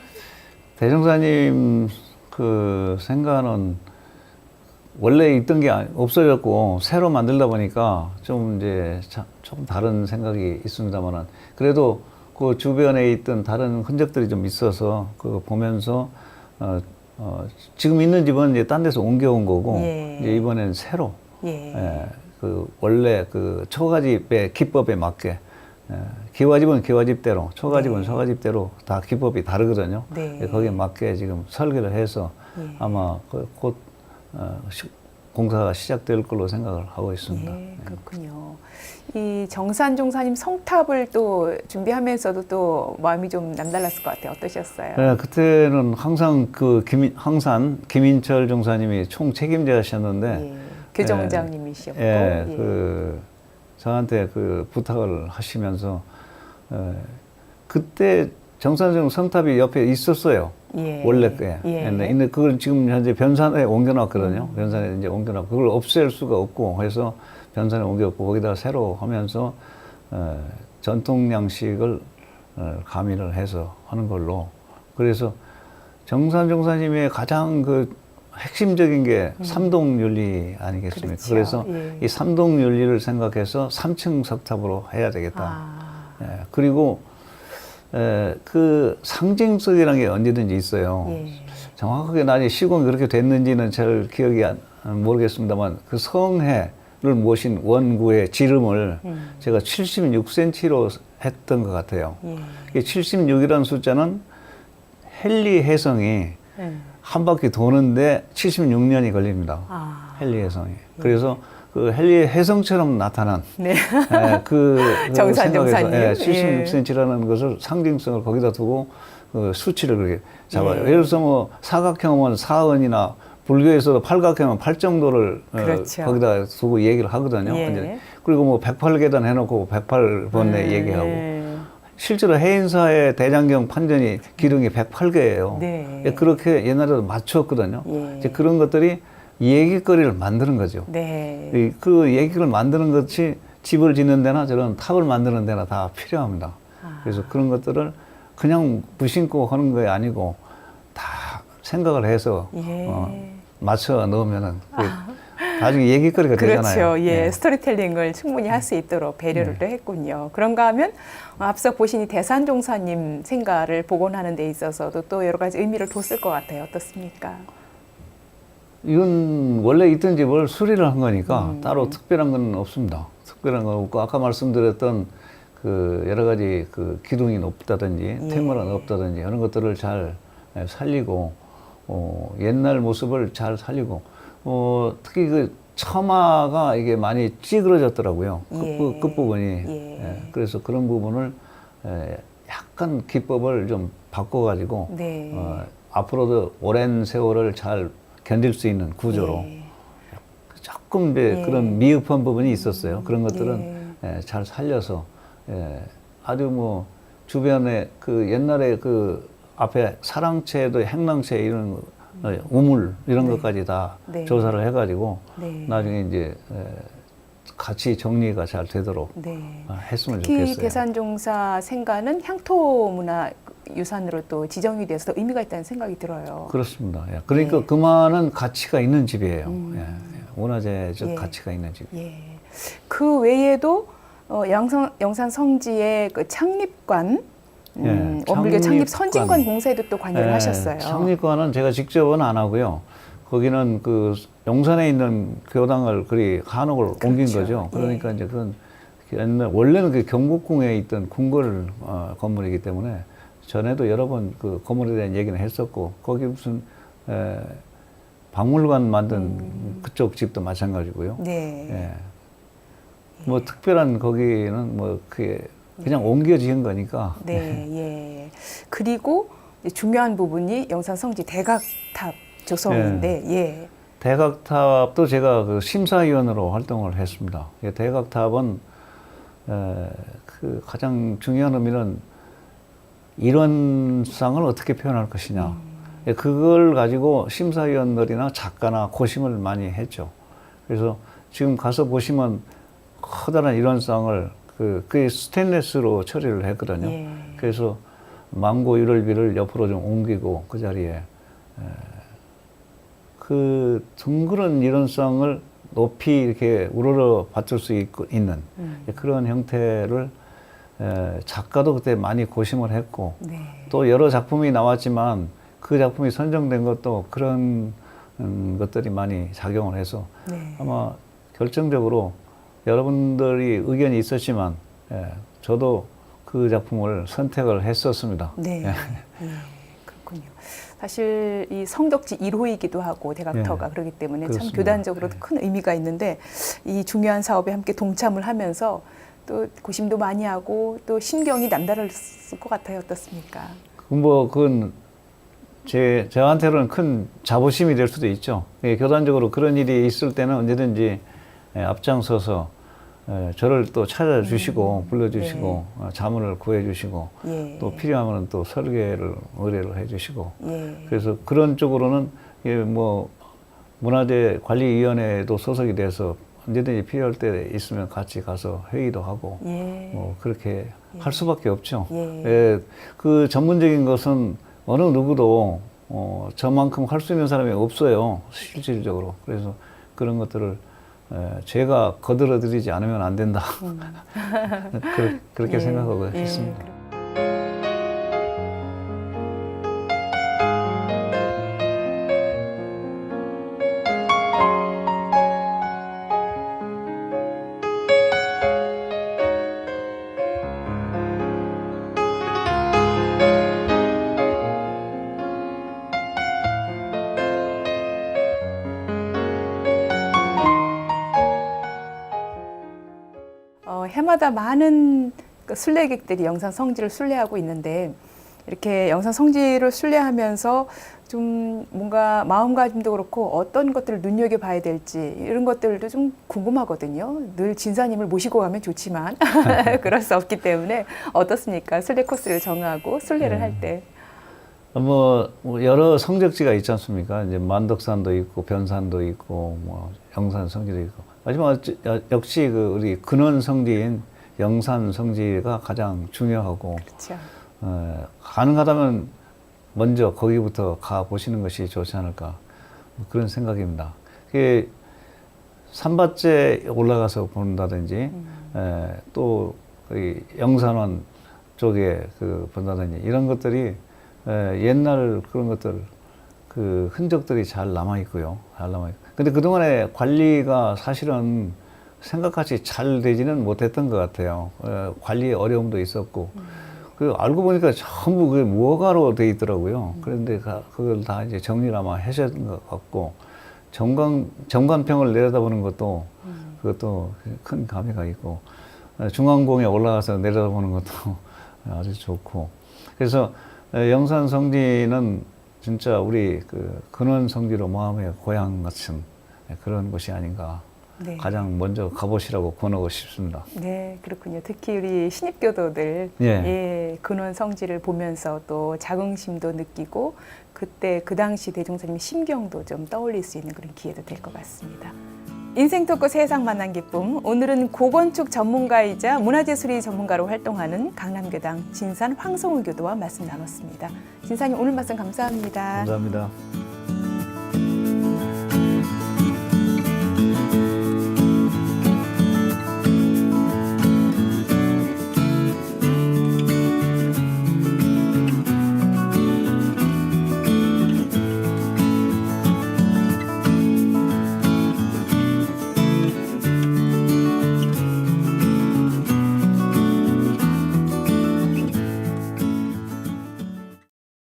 대종사님 그 생가는 원래 있던 게 없어졌고 새로 만들다 보니까 좀 이제 조금 다른 생각이 있습니다만은 그래도 그 주변에 있던 다른 흔적들이 좀 있어서 그거 보면서 지금 있는 집은 이제 딴 데서 옮겨온 거고 이제 이번엔 새로 그 원래 그 초가집의 기법에 맞게 기와집은 기와집대로 초가집은 초가집대로 다 기법이 다르거든요. 거기에 맞게 지금 설계를 해서 아마 곧 공사가 시작될 걸로 생각을 하고 있습니다. 그렇군요. 이 정산종사님 성탑을 또 준비하면서도 또 마음이 좀 남달랐을 것 같아요. 어떠셨어요? 네, 그때는 항상 항산 김인철 종사님이 총 책임자셨는데 교정장님이셨고 그 저한테 그 부탁을 하시면서 그때 정산종 성탑이 옆에 있었어요. 원래 게. 근데 그걸 지금 현재 변산에 옮겨놨거든요. 변산에 이제 옮겨놨고, 그걸 없앨 수가 없고, 해서 변산에 옮겼고, 거기다 새로 하면서, 전통 양식을 가미를 해서 하는 걸로. 그래서 정산종사님의 가장 그 핵심적인 게 삼동윤리 아니겠습니까? 그렇죠. 그래서 이 삼동윤리를 생각해서 3층 석탑으로 해야 되겠다. 그리고 그 상징성이라는 게 언제든지 있어요. 예. 정확하게 나중에 시공이 그렇게 됐는지는 잘 기억이 모르겠습니다만 그 성해를 모신 원구의 지름을 제가 76cm로 했던 것 같아요. 예. 76이라는 숫자는 헨리 해성이 한 바퀴 도는데 76년이 걸립니다. 아. 헨리 해성이. 그래서 그 헨리 해성처럼 나타난 네. 정산 정사님. 76cm라는 것을 상징성을 거기다 두고 그 수치를 그렇게 잡아요. 예를 들어서 뭐 사각형은 사은이나 불교에서도 팔각형은 8 정도를 그렇죠. 거기다 두고 얘기를 하거든요. 예. 그리고 뭐 108계단 해놓고 108번에 얘기하고 실제로 해인사의 대장경 판전이 기둥이 108개예요. 네. 그렇게 옛날에도 맞췄거든요. 예. 이제 그런 것들이 얘기거리를 만드는 거죠. 네. 그 얘기를 만드는 것이 집을 짓는 데나 저런 탑을 만드는 데나 다 필요합니다. 그래서 그런 것들을 그냥 무심코 하는 게 아니고 다 생각을 해서 예. 맞춰 넣으면은 나중에 얘기거리가 되잖아요. 그렇죠. 예. 스토리텔링을 충분히 할 수 있도록 배려를 또 했군요. 그런가 하면 앞서 보신 이 대산종사님 생가를 복원하는 데 있어서도 또 여러 가지 의미를 뒀을 것 같아요. 어떻습니까? 이건 원래 있던 집을 수리를 한 거니까 따로 특별한 건 없습니다. 특별한 건 없고 아까 말씀드렸던 그 여러 가지 그 기둥이 높다든지 태물이 높다든지 이런 것들을 잘 살리고 옛날 모습을 잘 살리고 특히 그 처마가 이게 많이 찌그러졌더라고요. 끝부분이. 그래서 그런 부분을 약간 기법을 좀 바꿔가지고 네. 앞으로도 오랜 세월을 잘 견딜 수 있는 구조로 조금 이제 그런 미흡한 부분이 있었어요. 그런 것들은 잘 살려서 아주 뭐 주변에 그 옛날에 그 앞에 사랑채도 행랑채 이런 우물 이런 것까지 다 조사를 해가지고 나중에 이제 같이 정리가 잘 되도록 했으면 특히 좋겠어요. 대산종사 생가는 향토문화 유산으로 또 지정이 돼서 의미가 있다는 생각이 들어요. 그렇습니다. 그러니까 그만한 가치가 있는 집이에요. 문화재적 가치가 있는 집. 그 외에도 영산 성지의 그 창립관, 원불교 창립 선진관 공사에도 또 관여를 하셨어요. 창립관은 제가 직접은 안 하고요. 거기는 그 용산에 있는 교당을 그리 한옥을 옮긴 거죠. 그러니까 이제 그건 옛날 원래는 그 경복궁에 있던 궁궐 건물이기 때문에 전에도 여러 번 그 건물에 대한 얘기는 했었고 거기 무슨 박물관 만든 그쪽 집도 마찬가지고요. 뭐 특별한 거기는 뭐 그게 그냥 옮겨 지은 거니까. 그리고 중요한 부분이 영산 성지 대각탑 조성인데, 대각탑도 제가 그 심사위원으로 활동을 했습니다. 대각탑은 그 가장 중요한 의미는 이론상을 어떻게 표현할 것이냐. 그걸 가지고 심사위원들이나 작가나 고심을 많이 했죠. 그래서 지금 가서 보시면 커다란 이론상을 그게 스테인리스로 처리를 했거든요. 그래서 망고 유월비를 옆으로 좀 옮기고 그 자리에 그 둥그런 이론상을 높이 이렇게 우러러 받칠 수 있는 그런 형태를 작가도 그때 많이 고심을 했고 또 여러 작품이 나왔지만 그 작품이 선정된 것도 그런 것들이 많이 작용을 해서 아마 결정적으로 여러분들이 의견이 있었지만 저도 그 작품을 선택을 했었습니다. 그렇군요. 사실 이 성덕지 1호이기도 하고 대각터가 그렇기 때문에 그렇습니다. 참 교단적으로도 큰 의미가 있는데 이 중요한 사업에 함께 동참을 하면서 또 고심도 많이 하고 또 신경이 남다르실 것 같아요. 어떻습니까? 뭐 그건 저한테는 큰 자부심이 될 수도 있죠. 교단적으로 그런 일이 있을 때는 언제든지 앞장서서 저를 또 찾아주시고 불러주시고 자문을 구해주시고 또 필요하면 또 설계를 의뢰를 해주시고 그래서 그런 쪽으로는 뭐 문화재관리위원회에도 소속이 돼서 언제든지 필요할 때 있으면 같이 가서 회의도 하고 뭐 그렇게 할 수밖에 없죠. 그 전문적인 것은 어느 누구도 저만큼 할 수 있는 사람이 없어요. 실질적으로. 그래서 그런 것들을 제가 거들어 드리지 않으면 안 된다. 그렇게 생각하고 있습니다. 해마다 많은 그 순례객들이 영산 성지를 순례하고 있는데 이렇게 영산 성지를 순례하면서 좀 뭔가 마음가짐도 그렇고 어떤 것들을 눈여겨봐야 될지 이런 것들도 좀 궁금하거든요. 늘 진사님을 모시고 가면 좋지만 그럴 수 없기 때문에 어떻습니까? 순례 코스를 정하고 순례를 할 때. 뭐 여러 성적지가 있지 않습니까? 이제 만덕산도 있고 변산도 있고 뭐 영산 성지도 있고 하지만 역시 그 우리 근원 성지인 영산 성지가 가장 중요하고 그렇죠. 가능하다면 먼저 거기부터 가 보시는 것이 좋지 않을까 그런 생각입니다. 그게 산밭에 올라가서 본다든지 또 영산원 쪽에 그 본다든지 이런 것들이 옛날 그런 것들 그 흔적들이 잘 남아 있고요. 잘 남아 있고. 근데 그동안에 관리가 사실은 생각같이 잘 되지는 못했던 것 같아요. 관리 어려움도 있었고. 그 알고 보니까 전부 그게 무허가로 돼 있더라고요. 그런데 그걸 다 이제 정리를 아마 하셔야 된 것 같고, 정관평을 내려다보는 것도 그것도 큰 감회가 있고, 중앙공에 올라가서 내려다보는 것도 아주 좋고. 그래서 영산 성지는 진짜 우리 그 근원 성지로 마음의 고향 같은 그런 곳이 아닌가. 네. 가장 먼저 가보시라고 권하고 싶습니다. 네, 그렇군요. 특히 우리 신입교도들 예, 근원 성지를 보면서 또 자긍심도 느끼고 그때 그 당시 대종사님의 심경도 좀 떠올릴 수 있는 그런 기회도 될 것 같습니다. 인생 토크 세상 만난 기쁨. 오늘은 고건축 전문가이자 문화재수리 전문가로 활동하는 강남교당 진산 황성우 교도와 말씀 나눴습니다. 진사님 오늘 말씀 감사합니다. 감사합니다.